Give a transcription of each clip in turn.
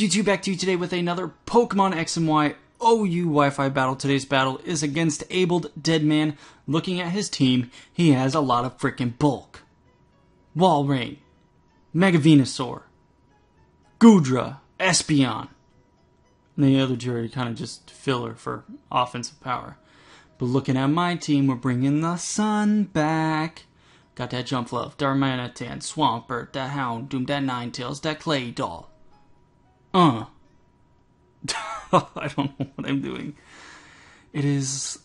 YouTube? Back to you today with another Pokemon X and Y OU Wi-Fi battle. Today's battle is against AbledDeadMan. Looking at his team, he has a lot of freaking bulk. Walrein, Mega Venusaur, Goodra, Espeon. And the other two are kind of just filler for offensive power. But looking at my team, we're bringing the sun back. Got that Jumpluff, Darmanitan, Swampert, that Houndoom, that Ninetales, that Claydol. I don't know what I'm doing. It is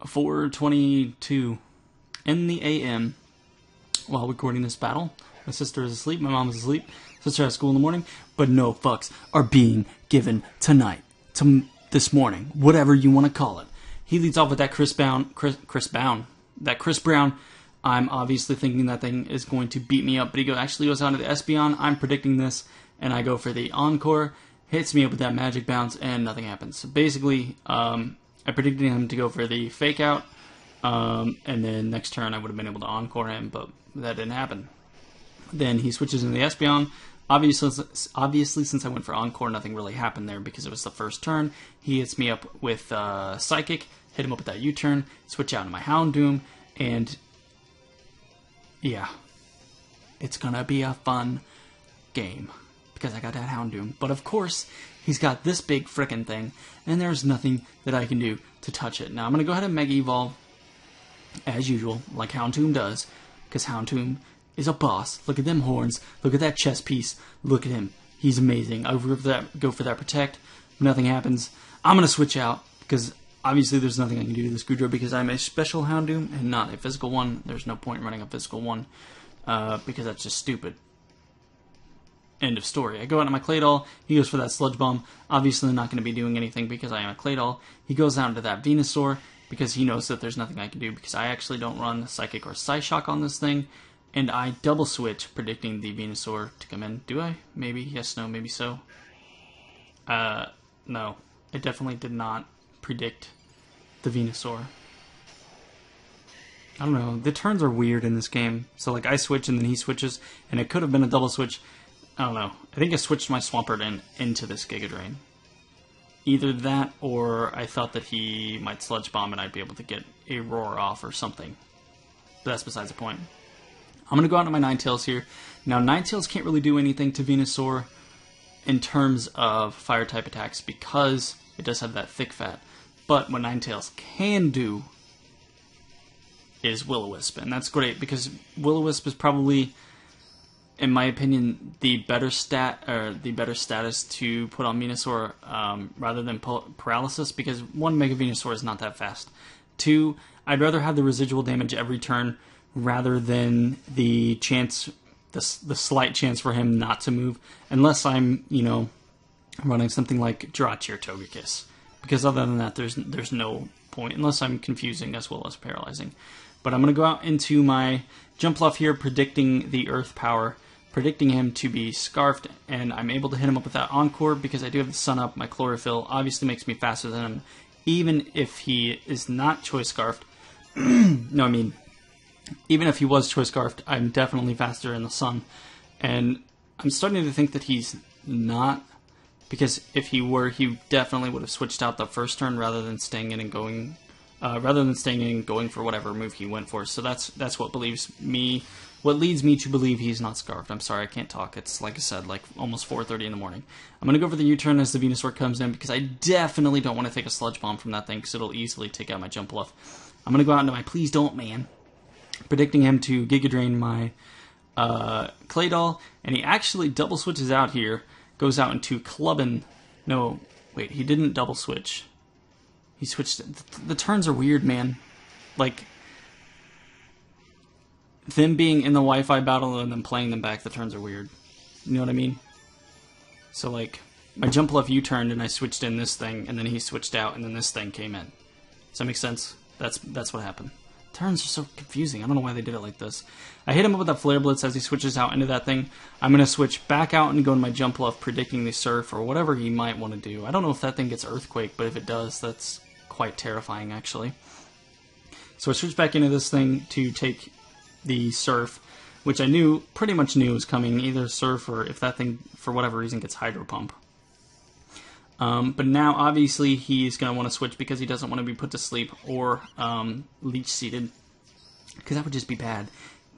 4:22 in the AM while recording this battle. My sister is asleep, my mom is asleep, sister has school in the morning, but no fucks are being given tonight, this morning, whatever you want to call it. He leads off with that Chris Brown. I'm obviously thinking that thing is going to beat me up, but he actually goes on to the Espeon. I'm predicting this, and I go for the Encore. Hits me up with that Magic Bounce, and nothing happens. So basically, I predicted him to go for the Fake Out, and then next turn I would have been able to Encore him, but that didn't happen. Then he switches into the Espeon. Obviously, since I went for Encore, nothing really happened there because it was the first turn. He hits me up with Psychic, hit him up with that U-turn, switch out into my Houndoom, and yeah, it's gonna be a fun game because I got that Houndoom. But of course, he's got this big frickin' thing, and there's nothing that I can do to touch it. Now I'm gonna go ahead and Mega Evolve, as usual, like Houndoom does, because Houndoom is a boss. Look at them horns. Look at that chest piece. Look at him. He's amazing. I go for that Protect. Nothing happens. I'm gonna switch out because obviously there's nothing I can do to this Goodra because I'm a special Houndoom and not a physical one. There's no point in running a physical one because that's just stupid. End of story. I go out to my Claydol. He goes for that Sludge Bomb. Obviously not going to be doing anything because I am a Claydol. He goes out into that Venusaur because he knows that there's nothing I can do because I actually don't run Psychic or Psyshock on this thing. And I double switch predicting the Venusaur to come in. Do I? Maybe. Yes, no, maybe so. No. I definitely did not predict the Venusaur. I don't know. The turns are weird in this game. So, like, I switch and then he switches, and it could have been a double switch. I don't know. I think I switched my Swampert into this Giga Drain. Either that, or I thought that he might Sludge Bomb and I'd be able to get a Roar off or something. But that's besides the point. I'm going to go out to my Ninetales here. Now, Ninetales can't really do anything to Venusaur in terms of Fire-type attacks because it does have that Thick Fat. But what Ninetales can do is Will-O-Wisp, and that's great because Will-O-Wisp is probably, in my opinion, the better status to put on Venusaur rather than Paralysis because one, Mega Venusaur is not that fast. Two, I'd rather have the residual damage every turn rather than the chance, the slight chance for him not to move, unless I'm, running something like Jirachi or Togekiss. Because other than that, there's no point, unless I'm confusing as well as paralyzing. But I'm going to go out into my Jumpluff here, predicting the Earth Power, predicting him to be Scarfed, and I'm able to hit him up with that Encore because I do have the Sun Up. My Chlorophyll obviously makes me faster than him, even if he is not Choice Scarfed. No, I mean, even if he was Choice Scarfed, I'm definitely faster in the sun. And I'm starting to think that he's not, because if he were, he definitely would have switched out the first turn rather than staying in and going for whatever move he went for. So that's what leads me to believe he's not Scarfed. I'm sorry, I can't talk. It's, like I said, like almost 4:30 in the morning. I'm going to go for the U-turn as the Venusaur comes in because I definitely don't want to take a Sludge Bomb from that thing because it'll easily take out my Jumpluff. I'm going to go out into my Please Don't Man, predicting him to Giga Drain my Claydol, and he actually double switches out here, goes out into Clubbin. No, wait, he didn't double switch. He switched. The turns are weird, man. Like, them being in the Wi-Fi battle and then playing them back, the turns are weird. You know what I mean? So, like, my Jumpluff U-turned and I switched in this thing, and then he switched out, and then this thing came in. Does that make sense? That's what happened. Turns are so confusing. I don't know why they did it like this. I hit him up with that Flare Blitz as he switches out into that thing. I'm going to switch back out and go to my Jumpluff, predicting the Surf or whatever he might want to do. I don't know if that thing gets Earthquake, but if it does, that's quite terrifying, actually. So I switch back into this thing to take the Surf, which I pretty much knew was coming, either Surf or if that thing, for whatever reason, gets Hydro Pump. But now, obviously, he's going to want to switch because he doesn't want to be put to sleep or leech-seeded, because that would just be bad.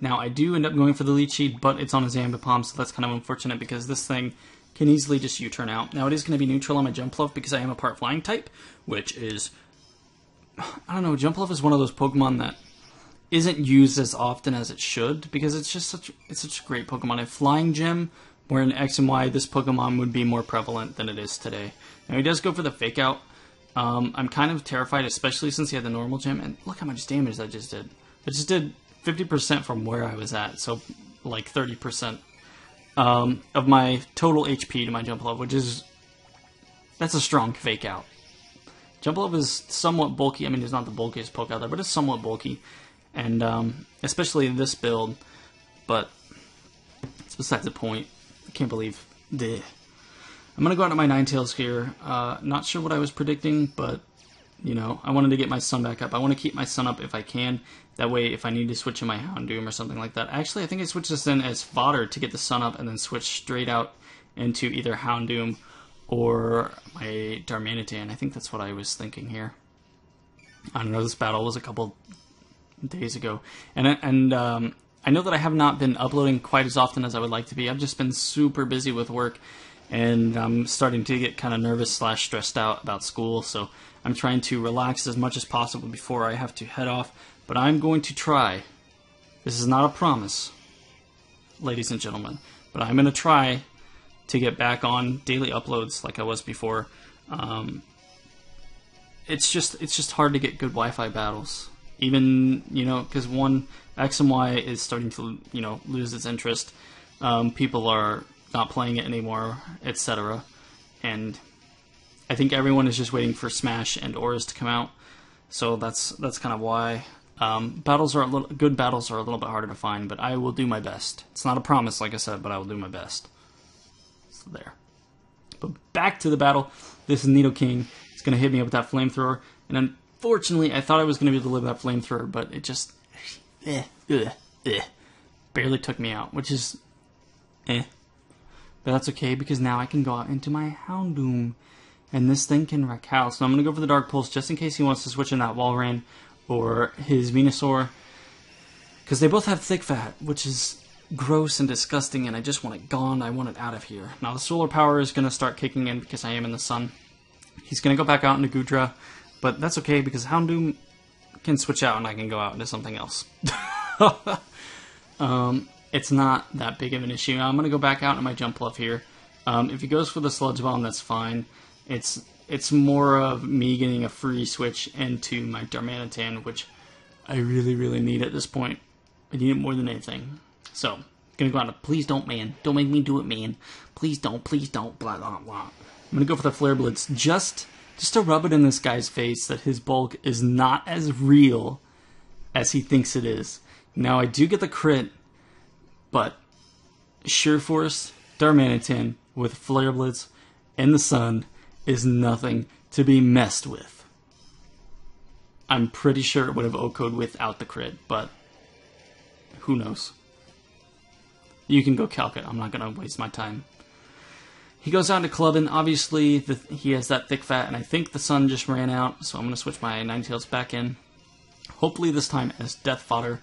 Now, I do end up going for the leech seed, but it's on his Ambipom, so that's kind of unfortunate because this thing can easily just U-turn out. Now, it is going to be neutral on my Jumpluff because I am a part flying type, which is, I don't know, Jumpluff is one of those Pokemon that isn't used as often as it should because it's just such a great Pokemon. A flying gym, where in X and Y, this Pokemon would be more prevalent than it is today. Now, he does go for the Fake Out. I'm kind of terrified, especially since he had the normal gym, and look how much damage that just did. It just did 50% from where I was at, so like 30% of my total HP to my Jumpluff, which is, that's a strong Fake Out. Jumpluff is somewhat bulky. I mean, he's not the bulkiest poke out there, but it's somewhat bulky, and especially in this build, but it's besides the point. I can't believe, bleh. I'm going to go out to my Ninetales here. Not sure what I was predicting, but, you know, I wanted to get my Sun back up. I want to keep my Sun up if I can. That way, if I need to switch in my Houndoom or something like that. Actually, I think I switched this in as fodder to get the Sun up and then switch straight out into either Houndoom or my Darmanitan. I think that's what I was thinking here. I don't know, this battle was a couple days ago. And I know that I have not been uploading quite as often as I would like to be. I've just been super busy with work, and I'm starting to get kind of nervous / stressed out about school, so I'm trying to relax as much as possible before I have to head off. But I'm going to try. This is not a promise, ladies and gentlemen, but I'm going to try to get back on daily uploads like I was before. It's just hard to get good Wi-Fi battles. Even, you know, because one, X and Y is starting to, you know, lose its interest. People are not playing it anymore, etc. And I think everyone is just waiting for Smash and Auras to come out. So that's kind of why. Good battles are a little bit harder to find, but I will do my best. It's not a promise, like I said, but I will do my best. So there. But back to the battle. This is Nidoking. It's going to hit me up with that flamethrower, and unfortunately, I thought I was going to be able to live that flamethrower, but it just barely took me out, which is But that's okay, because now I can go out into my Houndoom, and this thing can wreck house. So I'm going to go for the Dark Pulse, just in case he wants to switch in that Walrein or his Venusaur, because they both have Thick Fat, which is gross and disgusting, and I just want it gone. I want it out of here. Now the Solar Power is going to start kicking in because I am in the sun. He's going to go back out into Goodra, but that's okay, because Houndoom can switch out and I can go out into something else. It's not that big of an issue. I'm going to go back out into my Jumpluff here. If he goes for the Sludge Bomb, that's fine. It's more of me getting a free switch into my Darmanitan, which I really, really need at this point. I need it more than anything. So, I'm going to go out to, please don't, man. Don't make me do it, man. Please don't, blah, blah, blah. I'm going to go for the Flare Blitz just to rub it in this guy's face that his bulk is not as real as he thinks it is. Now, I do get the crit, but Sheer Force Darmanitan with Flare Blitz in the sun is nothing to be messed with. I'm pretty sure it would have OHKO'd without the crit, but who knows? You can go calc it. I'm not going to waste my time. He goes out to Clubbin. Obviously, he has that Thick Fat, and I think the sun just ran out, so I'm going to switch my Ninetales back in. Hopefully this time as Death Fodder,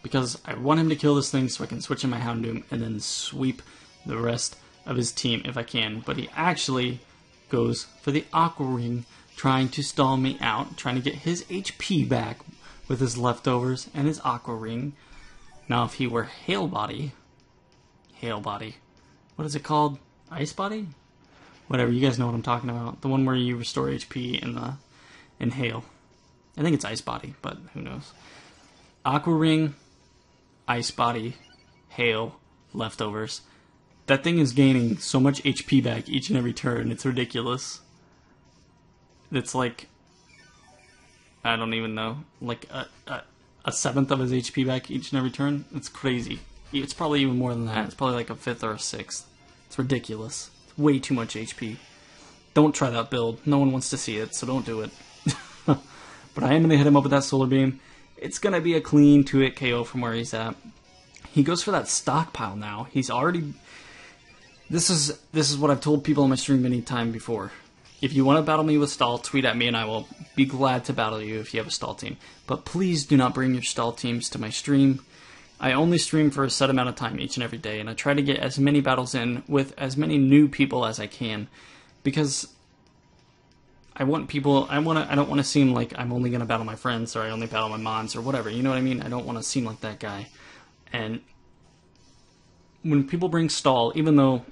because I want him to kill this thing so I can switch in my Houndoom and then sweep the rest of his team if I can. But he actually goes for the Aqua Ring, trying to stall me out, trying to get his HP back with his leftovers and his Aqua Ring. Now, if he were Hail Body, what is it called? Ice Body? Whatever, you guys know what I'm talking about. The one where you restore HP in Hail. I think it's Ice Body, but who knows. Aqua Ring, Ice Body, Hail, leftovers. That thing is gaining so much HP back each and every turn, it's ridiculous. It's like, I don't even know, like a seventh of his HP back each and every turn. It's crazy. It's probably even more than that. It's probably like a fifth or a sixth. It's ridiculous. It's way too much HP. Don't try that build. No one wants to see it, so don't do it. But I am going to hit him up with that Solar Beam. It's going to be a clean 2-hit KO from where he's at. He goes for that Stockpile now. He's already... This is what I've told people on my stream many times before. if you want to battle me with stall, tweet at me and I will be glad to battle you if you have a stall team. But please do not bring your stall teams to my stream. I only stream for a set amount of time each and every day, and I try to get as many battles in with as many new people as I can, because I want people, I don't want to seem like I'm only going to battle my friends, or I only battle my mods, or whatever, you know what I mean? I don't want to seem like that guy. And when people bring stall, even though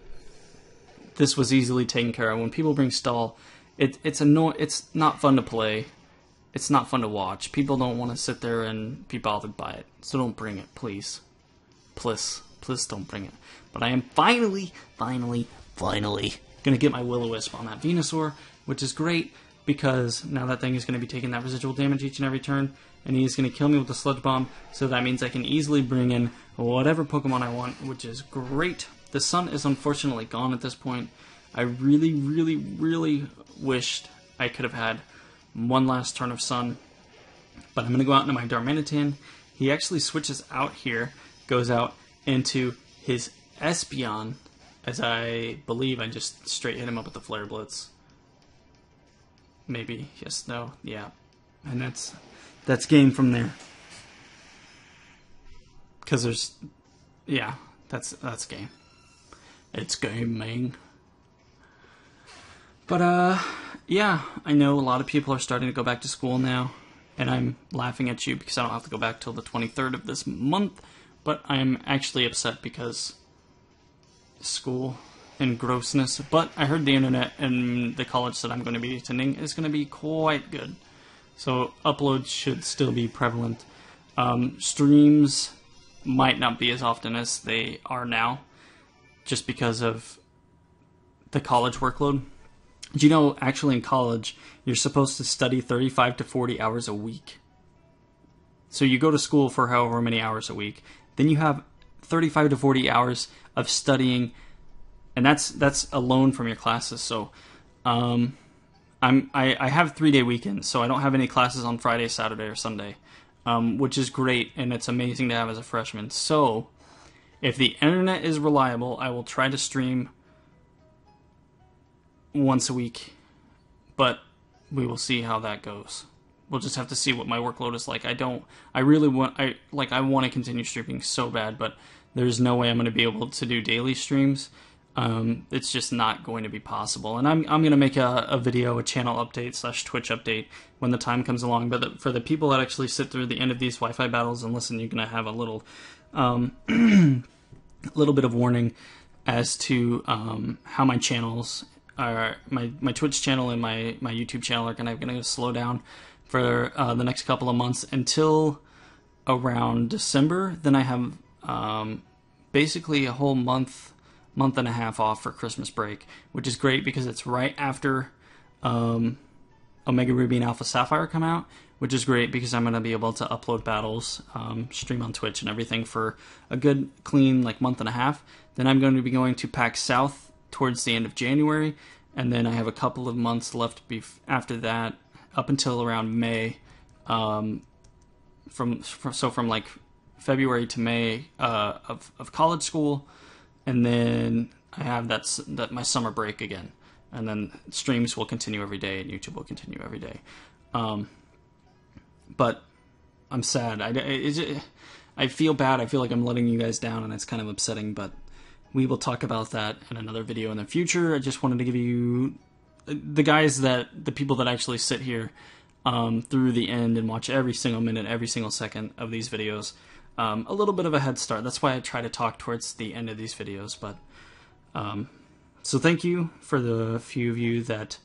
this was easily taken care of, when people bring stall, it's not fun to play. It's not fun to watch. People don't want to sit there and be bothered by it. So don't bring it, please. Please don't bring it. But I am finally gonna get my Will-O-Wisp on that Venusaur, which is great because now that thing is gonna be taking that residual damage each and every turn, and he's gonna kill me with the Sludge Bomb, so that means I can easily bring in whatever Pokemon I want, which is great. The sun is unfortunately gone at this point. I really wished I could have had one last turn of sun, but I'm going to go out into my Darmanitan. He actually switches out here, goes out into his Espeon, as I believe I just straight hit him up with the Flare Blitz. Maybe, yes, no, yeah. And that's game from there. Because there's, yeah, that's game. It's game, man. But, yeah, I know a lot of people are starting to go back to school now, and I'm laughing at you because I don't have to go back till the 23rd of this month, but I'm actually upset because school and grossness. But I heard the internet and the college that I'm going to be attending is going to be quite good, so uploads should still be prevalent. Streams might not be as often as they are now, just because of the college workload. Do you know, actually in college, you're supposed to study 35 to 40 hours a week. So you go to school for however many hours a week. Then you have 35 to 40 hours of studying, and that's alone from your classes. So I have 3-day weekends, so I don't have any classes on Friday, Saturday, or Sunday, which is great, and it's amazing to have as a freshman. So if the internet is reliable, I will try to stream once a week, but we will see how that goes. We'll just have to see what my workload is like. I want to continue streaming so bad, but there's no way I'm going to be able to do daily streams. It's just not going to be possible. And I'm going to make a video, a channel update / Twitch update when the time comes along. But for the people that actually sit through the end of these Wi-Fi battles and listen, you're going to have a little little bit of warning as to how my channels are, my Twitch channel and my YouTube channel are going to slow down for the next couple of months until around December. Then I have basically a whole month and a half off for Christmas break, which is great because it's right after Omega Ruby and Alpha Sapphire come out, which is great because I'm going to be able to upload battles, stream on Twitch and everything for a good, clean, month and a half. Then I'm going to be going to PAX South towards the end of January, and then I have a couple of months left after that, up until around May, from February to May of college school, and then I have that my summer break again, and then streams will continue every day and YouTube will continue every day. But I'm sad. I feel bad. I feel like I'm letting you guys down, and it's kind of upsetting, but we will talk about that in another video in the future. I just wanted to give you the people that actually sit here through the end and watch every single minute, every single second of these videos, a little bit of a head start. That's why I try to talk towards the end of these videos. But so thank you for the few of you that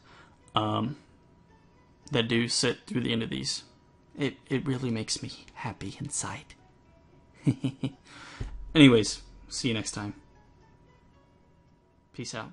do sit through the end of these. It really makes me happy inside. Anyways, see you next time. Peace out.